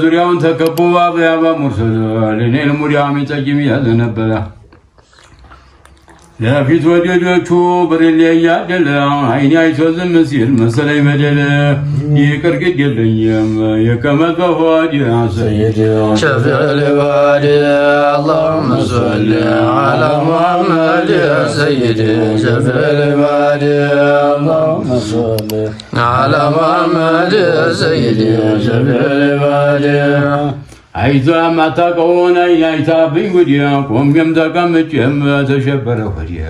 ዙሪያውን ተከቦ በአበባ ሙርሰል ለኔል ሙዲያም ይጠጅም ያዘነበለ ለፊት ወደጆቹ ብርሌ እያደለ አይኔ አይቶ ዝም ሲል መሰለኝ በደለ ይቅር ግድ የለኝም የቀመጥ በሆድ ሰይድ شفيع العباد اللهم صل على محمد سيدي شفيع العباد اللهم صل على محمد سيدي شفيع العباد አይዞ ማታቀውን አይታብኝ ጉዲያ ቆሜም ተቀምጬም ተሸበረ ወዲያ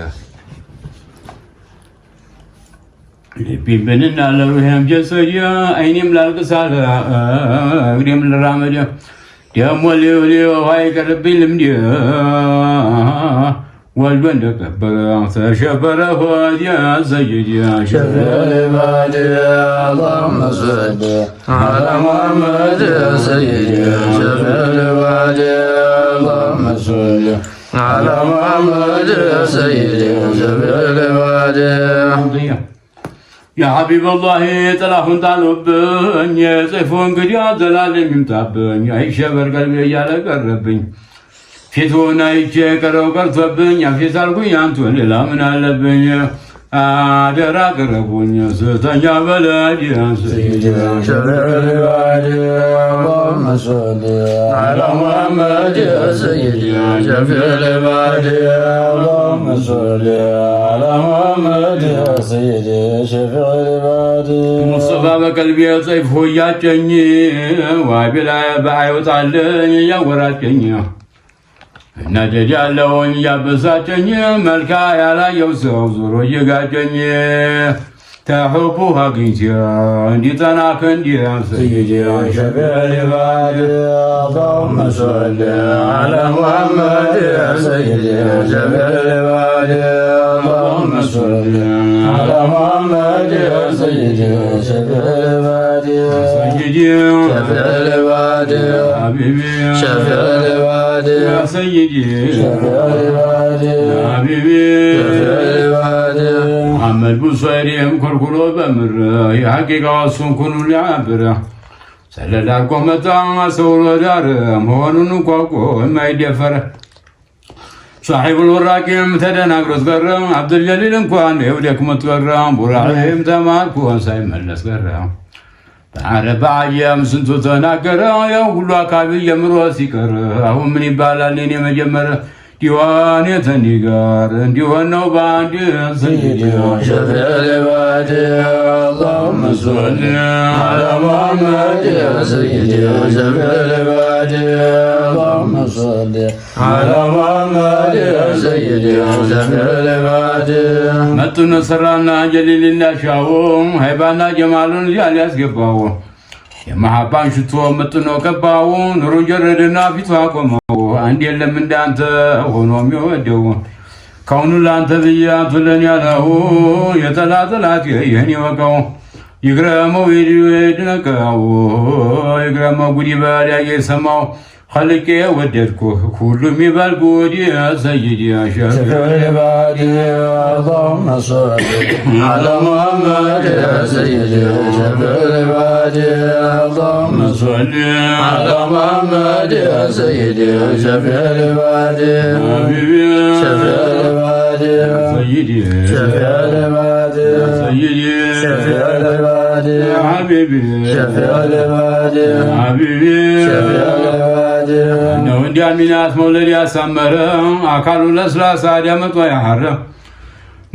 ልቤም ብንናለው ይሄም ጀሰዲያ አይኔም ላልቅሳለ እግሬም ልራመድ ደሞ ሊው አይቀርብኝ ልምድ ወልዶ እንደቀበረ ተሸበረ ወዲያ ሰይዲያ شفيع العباد اللهم صل على محمد سيدي شفيع العباد اللهم صل على محمد سيدي شفيع العباد يا حبيب الله طلعون طالوبن يصفون قد يا زلالم يمتابن يا شبر قلبي يالا قربن ፊቱን አይቼ ቀረው ቀርቶብኝ አፌት አልኩኝ አንቱን ሌላ ምን አለብኝ አደራ ቅረቡኝ ስተኛ በለድ سيدنا شفيع العباد اللهم صل على محمد سيدنا شفيع العباد اللهم صل على محمد سيدنا شفيع العباد مصطفى በቀልቤ ጽፎ ያጨኝ ዋይ ብላ ባይወጣልኝ ያወራጨኝ እናደድ ያለውን ያበሳጨኝ መልካ ያላየው ሰው ዞሮ እየጋጨኝ ተሕቡ አግኝቼ እንዲጠና ክንድ سيدنا شفيع العباد اللهم صل على محمد سيدنا شفيع العباد اللهم صل على محمد سيدنا شفيع العباد شفيع العباد حبيبي شفيع العباد يا سيدي شفيع العباد حبيبي شفيع العباد محمد بصيريم كركلو بمر يا حقيقة سنكون لعبر سلل قومتا سول دار مهون قوقو ما يدفر صاحب الوراكم تدناقرس قرم عبد الجليل انكوان يوديك متقرم براحيم تماركو سايملس قرم تعرف عيام سنتو تناقر يا كل اكابي يمرو سيكر اهو من يبالال لين مجمر ديواني تنيقار ديوانو باندي سيدنا شفيع العباد اللهم صل على محمد سيدنا شفيع العباد اللهم صل على محمد سيدنا شفيع العباد متن سرانا جليل الله شاوم هيبانا جمالون جال يسقباو የማሐባን ሽቶ መጥኖ ገባው ኑሩ ጀረደና ፊቱ አቆመው አንድ የለም እንዳንተ ሆኖ የሚወደው ከውኑ ላንተ ብያቱ ለኔ ያለው የጠላት ይህን ይወቀው ይግረመው ይድነቀው ይግረመው ጉድ ይበል ያየሰማው خلقي وددكو كل مبال قودي يا سيدي يا شفيع العباد اللهم صل على محمد يا سيدي شفيع العباد اللهم صل على محمد يا سيدي شفيع العباد حبيبي شفيع العباد سيدي شفيع العباد سيدي شفيع العباد حبيبي شفيع العباد حبيبي شفيع العباد ነው እንዲያሚናት መውለድ ያሳመረ አካሉ ለስላሳ ዲያመጧ ያሐረ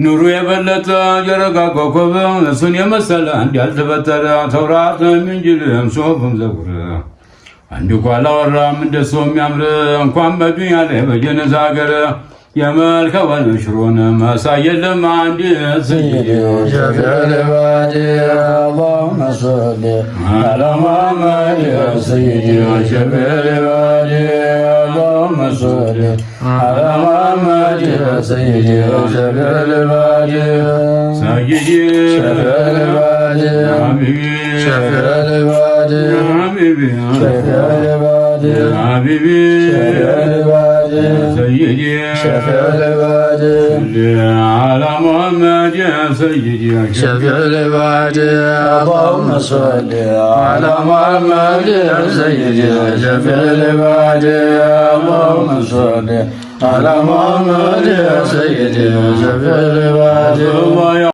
ኑሩ የበለጠ የረጋ ኮከብ እሱን የመሰለ አንድ ያልተፈጠረ ተውራት እንጂልም ሶፍም ዘጉር አንድ ቋላ ወራም እንደሱ የሚያምር እንኳን በዱንያ ላይ በጀነዛ ሀገር የመልከ ወልሽሮን መሳይ የለም አንድ سيدنا شفيع العباد اللهم صل على محمد يا سيدنا شفيع العباد اللهم صل على محمد يا سيدنا شفيع العباد سيدي شفيع العباد حبيبي شفيع العباد حبيبي شفيع العباد حبيبي شفيع العباد سيدي شفيع العباد على محمد يا سيدي شفيع العباد اللهم صل على محمد يا سيدي شفيع العباد اللهم صل على محمد يا سيدي شفيع العباد